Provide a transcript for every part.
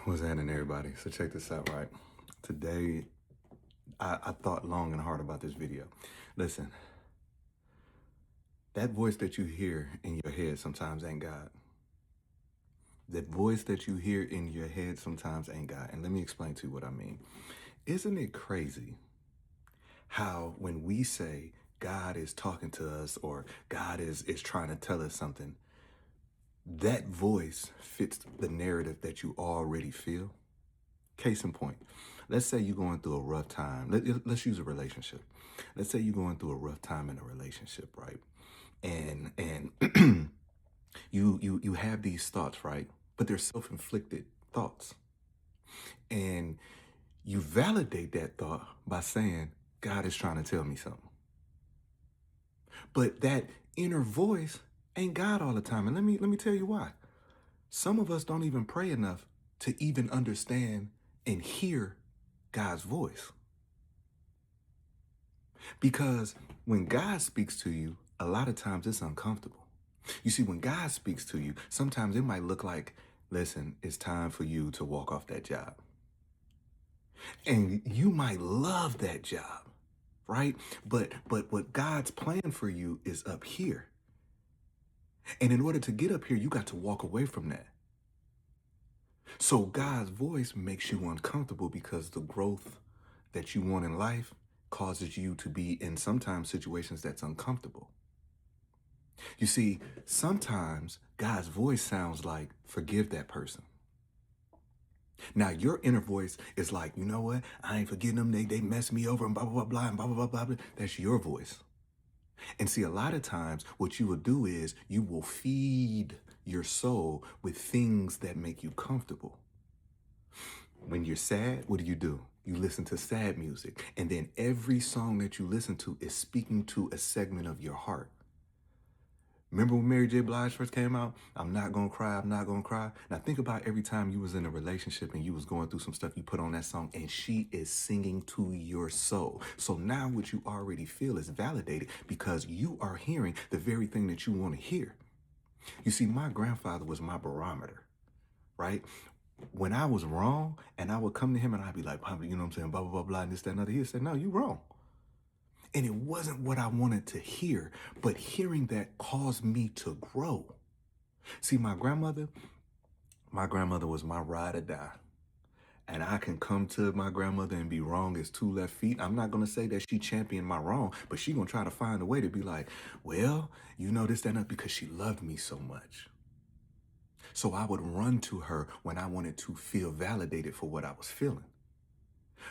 What's happening, everybody? So check this out, right? Today, I thought long and hard about this video. Listen, that voice that you hear in your head sometimes ain't God. That voice that you hear in your head sometimes ain't God. And let me explain to you what I mean. Isn't it crazy how when we say God is talking to us or God is trying to tell us something, that voice fits the narrative that you already feel? Case in point, let's say you're going through a rough time. Let's use a relationship. Let's say you're going through a rough time in a relationship, right? And you have these thoughts, right? But they're self-inflicted thoughts. And you validate that thought by saying, God is trying to tell me something. But that inner voice ain't God all the time. And let me tell you why. Some of us don't even pray enough to even understand and hear God's voice. Because when God speaks to you, a lot of times it's uncomfortable. You see, when God speaks to you, sometimes it might look like, listen, it's time for you to walk off that job. And you might love that job, right? But what God's plan for you is up here. And in order to get up here, you got to walk away from that. So God's voice makes you uncomfortable because the growth that you want in life causes you to be in sometimes situations that's uncomfortable. You see, sometimes God's voice sounds like, forgive that person. Now, your inner voice is like, you know what? I ain't forgetting them. They messed me over and blah, blah, blah, blah, and blah, blah, blah, blah, blah. That's your voice. And see, a lot of times what you will do is you will feed your soul with things that make you comfortable. When you're sad, what do? You listen to sad music. And then every song that you listen to is speaking to a segment of your heart. Remember when Mary J. Blige first came out? I'm not gonna cry, I'm not gonna cry. Now think about every time you was in a relationship and you was going through some stuff, you put on that song and she is singing to your soul. So now what you already feel is validated because you are hearing the very thing that you want to hear. You see, my grandfather was my barometer, right? When I was wrong and I would come to him and I'd be like, Papa, you know what I'm saying, blah, blah, blah, blah, and this, that, and other. He'd say, no, you wrong. And it wasn't what I wanted to hear, but hearing that caused me to grow. See, my grandmother was my ride or die. And I can come to my grandmother and be wrong as two left feet. I'm not going to say that she championed my wrong, but she going to try to find a way to be like, well, you know this, that, and that, because she loved me so much. So I would run to her when I wanted to feel validated for what I was feeling.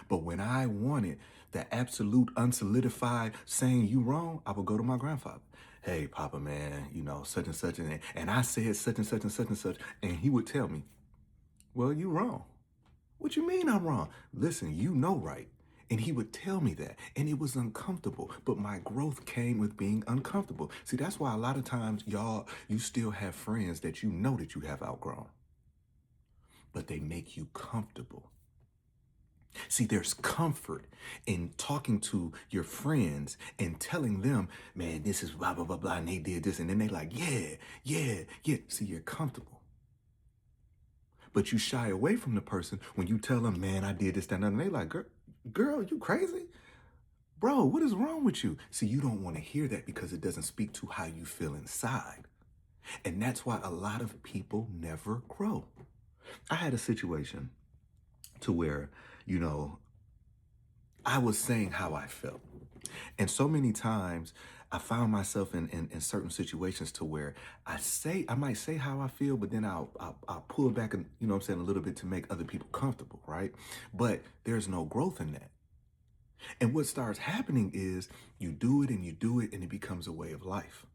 But when I wanted the absolute unsolidified saying you wrong, I would go to my grandfather. Hey, Papa, man, you know, such and such, and I said such and such and such and such. And he would tell me, well, you wrong. What you mean I'm wrong? Listen, you know right. And he would tell me that. And it was uncomfortable. But my growth came with being uncomfortable. See, that's why a lot of times, you still have friends that you know that you have outgrown. But they make you comfortable. See, there's comfort in talking to your friends and telling them, man, this is blah, blah, blah, blah, and they did this. And then they like, yeah, yeah, yeah. See, you're comfortable. But you shy away from the person when you tell them, man, I did this, that, and they like, girl, you crazy? Bro, what is wrong with you? See, you don't want to hear that because it doesn't speak to how you feel inside. And that's why a lot of people never grow. I had a situation to where, you know, I was saying how I felt. And so many times I found myself in certain situations to where I might say how I feel, but then I'll pull back and, you know what I'm saying, a little bit to make other people comfortable, right? But there's no growth in that. And what starts happening is you do it and it becomes a way of life.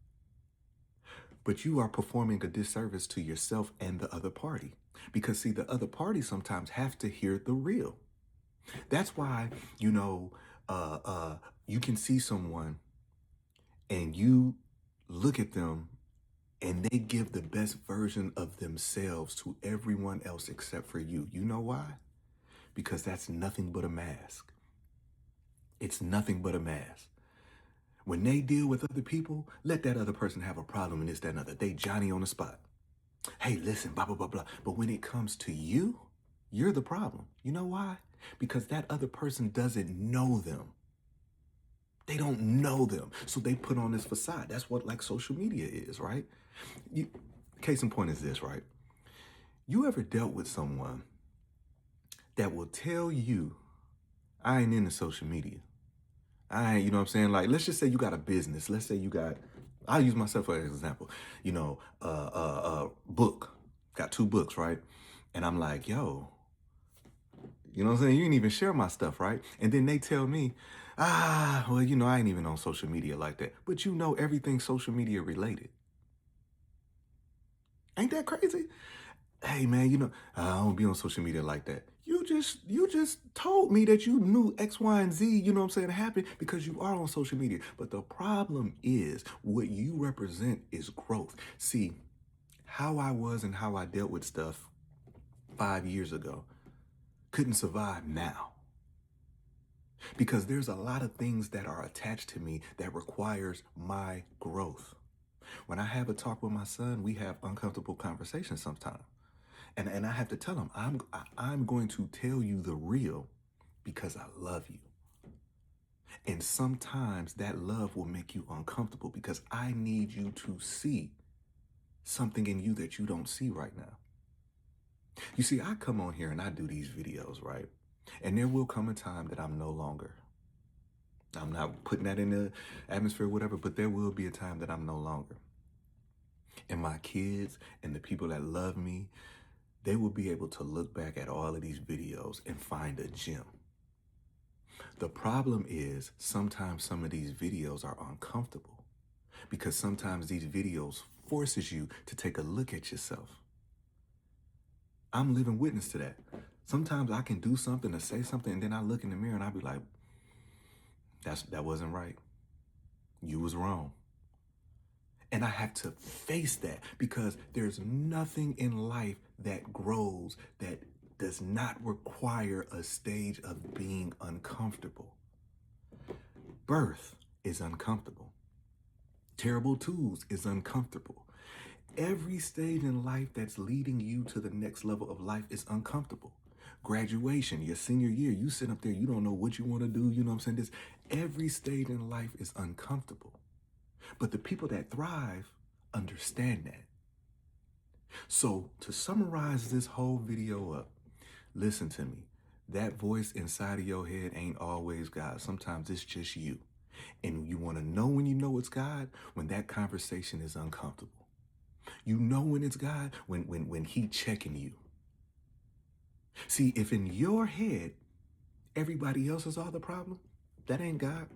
But you are performing a disservice to yourself and the other party. Because see, the other party sometimes have to hear the real. That's why, you know, you can see someone and you look at them and they give the best version of themselves to everyone else except for you. You know why? Because that's nothing but a mask. It's nothing but a mask. When they deal with other people, let that other person have a problem and this, that, and other. They Johnny on the spot. Hey, listen, blah, blah, blah, blah. But when it comes to you, You're the problem. You know why? Because that other person doesn't know them. They don't know them. So they put on this facade. That's what like social media is, right? You, case in point is this, right? You ever dealt with someone that will tell you, I ain't into social media. I ain't, you know what I'm saying? Like, let's just say you got a business. Let's say you got, I'll use myself for an example. Book. Got 2 books, right? And I'm like, yo, you know what I'm saying? You didn't even share my stuff, right? And then they tell me, well, I ain't even on social media like that. But you know everything social media related. Ain't that crazy? Hey man, I don't be on social media like that. You just told me that you knew X, Y, and Z, you know what I'm saying, happened because you are on social media. But the problem is what you represent is growth. See, how I was and how I dealt with stuff 5 years ago couldn't survive now. Because there's a lot of things that are attached to me that requires my growth. When I have a talk with my son, we have uncomfortable conversations sometimes. And I have to tell him, I'm going to tell you the real because I love you. And sometimes that love will make you uncomfortable because I need you to see something in you that you don't see right now. You see, I come on here and I do these videos, right? And there will come a time that I'm no longer. I'm not putting that in the atmosphere or whatever, but there will be a time that I'm no longer. And my kids and the people that love me, they will be able to look back at all of these videos and find a gem. The problem is sometimes some of these videos are uncomfortable because sometimes these videos forces you to take a look at yourself. I'm living witness to that. Sometimes I can do something or say something and then I look in the mirror and I'll be like, that wasn't right. You was wrong. And I have to face that because there's nothing in life that grows that does not require a stage of being uncomfortable. Birth is uncomfortable. Terrible twos is uncomfortable. Every stage in life that's leading you to the next level of life is uncomfortable. Graduation, your senior year, you sit up there, you don't know what you want to do, you know what I'm saying? Every stage in life is uncomfortable. But the people that thrive understand that. So to summarize this whole video up, listen to me. That voice inside of your head ain't always God. Sometimes it's just you. And you want to know when you know it's God, when that conversation is uncomfortable. You know when it's God, when he checking you. See, if in your head, everybody else is all the problem, that ain't God.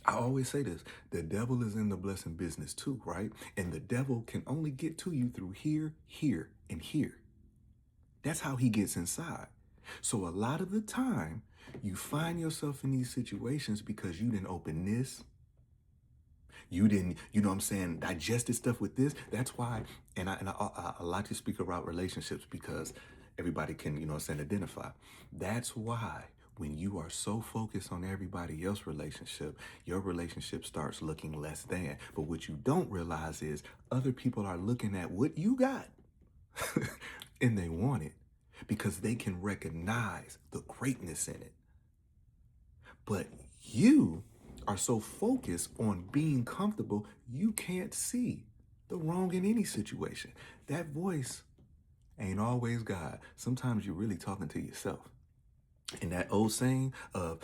I always say this, the devil is in the blessing business too, right? And the devil can only get to you through here, here, and here. That's how he gets inside. So a lot of the time, you find yourself in these situations because you didn't open this. You didn't, you know what I'm saying, digested stuff with this. That's why, and I like to speak about relationships because everybody can, you know what I'm saying, identify. That's why when you are so focused on everybody else's relationship, your relationship starts looking less than. But what you don't realize is other people are looking at what you got and they want it because they can recognize the greatness in it. But you are so focused on being comfortable, you can't see the wrong in any situation. That voice ain't always God. Sometimes you're really talking to yourself. And that old saying of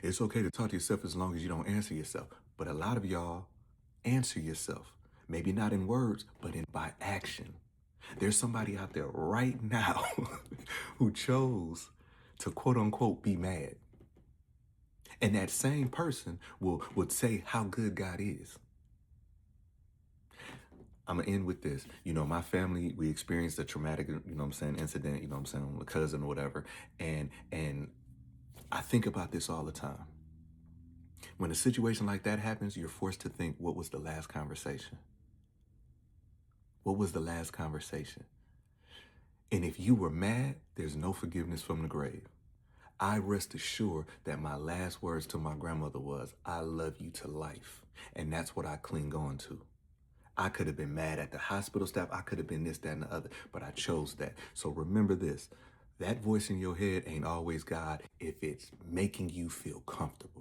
it's okay to talk to yourself as long as you don't answer yourself. But a lot of y'all answer yourself. Maybe not in words, but by action. There's somebody out there right now who chose to quote unquote be mad. And that same person would say how good God is. I'm going to end with this. You know, my family, we experienced a traumatic, you know what I'm saying, incident, you know what I'm saying, with a cousin or whatever. And I think about this all the time. When a situation like that happens, you're forced to think, what was the last conversation? What was the last conversation? And if you were mad, there's no forgiveness from the grave. I rest assured that my last words to my grandmother was, I love you to life. And that's what I cling on to. I could have been mad at the hospital staff. I could have been this, that, and the other, but I chose that. So remember this, That voice in your head ain't always God if it's making you feel comfortable.